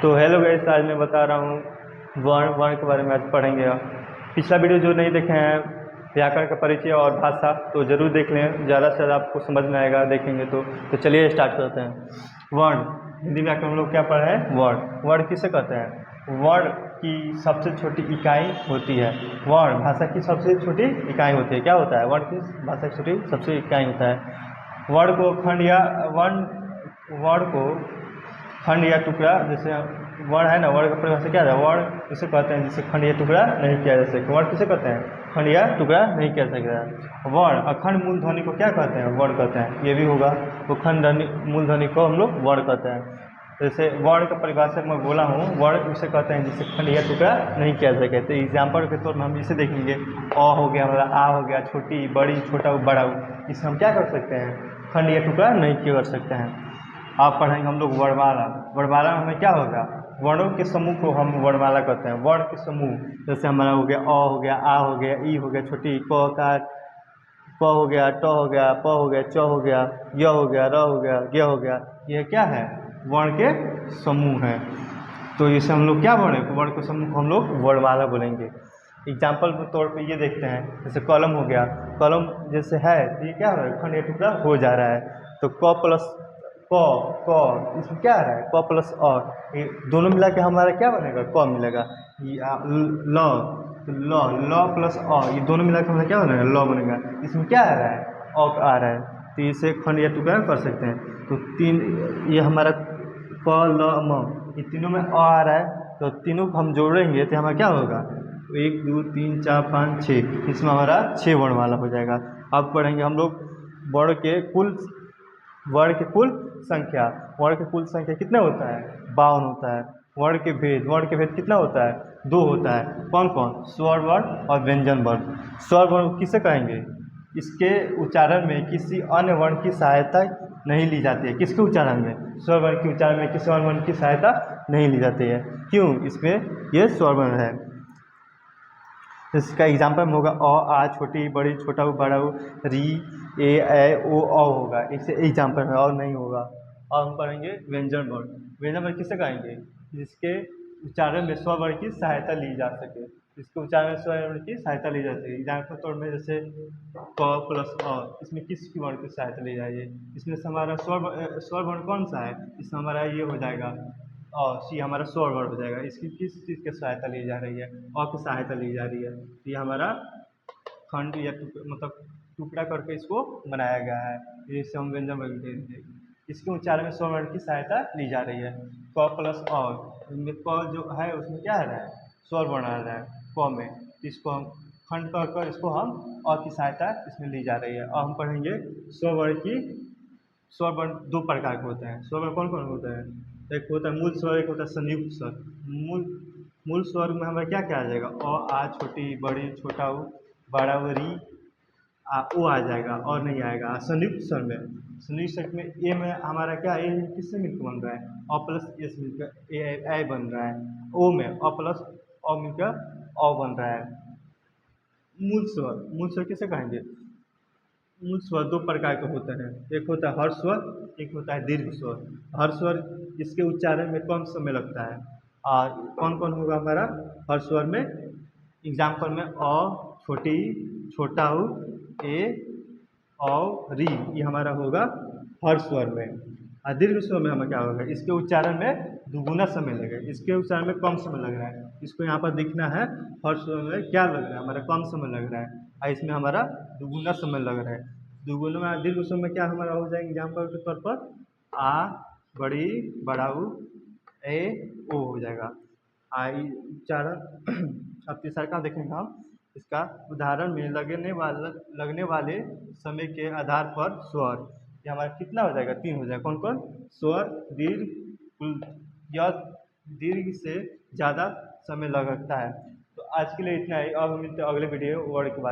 तो hello guys, आज मैं बता रहा हूँ वर्ण के बारे में। आज पढ़ेंगे। पिछला वीडियो जो नहीं देखे हैं व्याकरण का परिचय और भाषा, तो ज़रूर देख लें, ज़्यादा से ज़्यादा आपको समझ में आएगा देखेंगे तो चलिए स्टार्ट करते हैं। वर्ण हिंदी व्याकरण हम लोग क्या पढ़ रहे हैं? वर्ण। वर्ण किसे कहते हैं? वर्ण की सबसे छोटी इकाई होती है। वर्ण भाषा की सबसे छोटी इकाई होती है। क्या होता है? वर्ण की भाषा की छोटी सबसे इकाई होता है। वर्ण को खंड या वर्ण को खंड या टुकड़ा, जैसे वर्ण है ना, वर्ण का परिभाषा क्या है? वर्ण किसे कहते हैं जिसे खंड या टुकड़ा नहीं किया जा सकता? वर्ण किसे कहते हैं? खंड या टुकड़ा नहीं किया जा सकता। वर्ण अखंड मूल ध्वनि को क्या कहते हैं? वर्ण कहते हैं। ये भी होगा, वो खंड ध्वनि मूल ध्वनि को हम लोग वर्ण कहते हैं। जैसे वर्ण का परिभाषा मैं बोला हूँ, वर्ण उसे कहते हैं जिसे खंड या टुकड़ा नहीं किया जा सके। तो एग्जाम्पल के तौर पर हम इसे देखेंगे। अ हो गया हमारा, आ हो गया, छोटी बड़ी छोटा बड़ा, इसे हम क्या कर सकते हैं? खंड या टुकड़ा नहीं किया कर सकते हैं। आप पढ़ेंगे हम लोग वर्णमाला। वर्णमाला में हमें क्या होगा? वर्णों के समूह को हम वर्णमाला कहते हैं। वर्ण के समूह, जैसे हमारा हो गया अ हो गया, आ हो गया, ई हो गया, छोटी क कार, प हो गया, ट हो गया, प हो गया, च हो गया, य हो गया, र हो गया, ग हो गया। यह क्या है? वर्ण के समूह है। तो इसे हम लोग क्या बोले? वर्ण के समूह को हम लोग वर्णमाला बोलेंगे। एग्जाम्पल के तौर पे ये देखते हैं, जैसे कलम हो गया। कलम जैसे है तो ये क्या हो रहा है? खंड या टुकड़ा हो जा रहा है। तो क प्लस क इसमें क्या आ रहा है? क प्लस अ, ये दोनों मिला के हमारा क्या बनेगा? क मिलेगा। ल तो ल प्लस अ, ये दोनों मिला के हमारा क्या बनेगा? ल बनेगा। इसमें क्या आ रहा है? अ आ रहा है। तो इसे खंड या टुकड़ा कर सकते हैं। तो तीन, ये हमारा क ल म, ये तीनों में अ आ रहा है, तो तीनों को हम जोड़ेंगे तो हमारा क्या होगा? 1 2 3 4 5 6, इसमें हमारा 6 वर्णमाला हो जाएगा। अब पढ़ेंगे हम लोग वर्ण के कुल संख्या। वर्ण की कुल संख्या कितना होता है? 52 होता है। वर्ण के भेद कितना होता है? 2 होता है। कौन कौन? स्वर वर्ण और व्यंजन वर्ण। स्वर वर्ण किसे कहेंगे? इसके उच्चारण में किसी अन्य वर्ण की सहायता नहीं ली जाती है। किसके उच्चारण में? स्वर वर्ण के उच्चारण में किसी अन्य वर्ण की सहायता नहीं ली जाती है। क्यों? इसमें ये स्वर वर्ण है। इसका एग्जाम्पल में होगा अ, आ, छोटी बड़ी छोटा बड़ा, री, ए ओ होगा। इससे एग्जाम्पल में, और नहीं होगा। और हम पढ़ेंगे व्यंजन वर्ण। व्यंजन वर्ण किसे कहेंगे? जिसके उच्चारण में स्वर वर्ण की सहायता ली जा सके। इसके उच्चारण में स्वर वर्ण की सहायता ली जा सके। एग्जाम्पल तौर में जैसे क प्लस अ, इसमें किस वर्ण की सहायता ली जाएगी? इसमें से हमारा स्वर वर्ण कौन सा है? इसमें हमारा ये हो जाएगा और सी, हमारा स्वर वर्ण हो जाएगा। इसकी किस चीज़ की सहायता ली जा रही है? अ की सहायता ली जा रही है। तो ये हमारा खंड या मतलब टुकड़ा करके इसको बनाया गया है। इसे हम व्यंजन वर्ण कहते हैं। इसके उच्चारण में स्वर वर्ण की सहायता ली जा रही है। क प्लस अ, क जो है उसमें क्या आ रहा है? स्वर वर्ण आ रहा है क में। इसको हम खंड कर इसको हम अ की सहायता इसमें ली जा रही है। और हम पढ़ेंगे स्वर वर्ण 2 प्रकार के होते हैं। स्वर वर्ण कौन कौन होते हैं? एक होता है मूल स्वर, एक होता है संयुक्त स्वर। मूल स्वर में हमारा क्या क्या आ जाएगा? अ, आ, छोटी बड़ी छोटा ऊ, बड़ा ऊ, री, ओ आ जाएगा और नहीं आएगा। संयुक्त स्वर में ए में हमारा क्या? ए किससे मिलकर बन रहा है? अ प्लस एस मिलकर ए बन रहा है। ओ में अ प्लस अ मिलकर अ बन रहा है। मूल स्वर किसे कहेंगे? मूल स्वर 2 प्रकार के होते हैं। एक होता है हर्ष स्वर, एक होता है दीर्घ स्वर। हर्ष स्वर इसके उच्चारण में कम समय लगता है। और कौन कौन होगा हमारा हर्ष स्वर में? एग्जाम्पल में अ, छोटी, छोटा ऊ, ए, औ, री, ये हमारा होगा हर्ष स्वर में। और दीर्घ स्वर में हमें क्या होगा? इसके उच्चारण में दुगुना समय लगेगा, इसके उच्चारण में कम समय लग रहा है। इसको यहाँ पर दिखना है हर्ष स्वर में क्या लग रहा है? हमारा कम समय लग रहा है, और इसमें हमारा दुगुना समय लग रहा है। दुगुना में दीर्घ स्वर में क्या हमारा हो जाएगा? एग्जाम्पल के तौर पर आ, बड़ी, बड़ा ऊ, ए, ओ हो जाएगा। आई उच्चारण अब तीसरा का देखेंगे हम। इसका उदाहरण में लगने वाले समय के आधार पर स्वर, ये हमारा कितना हो जाएगा? 3 हो जाएगा। कौन कौन? स्वर, दीर्घ, या दीर्घ से ज़्यादा समय लगता है। तो आज के लिए इतना ही। अब हम मिलते हैं अगले वीडियो वर्ड के बाद।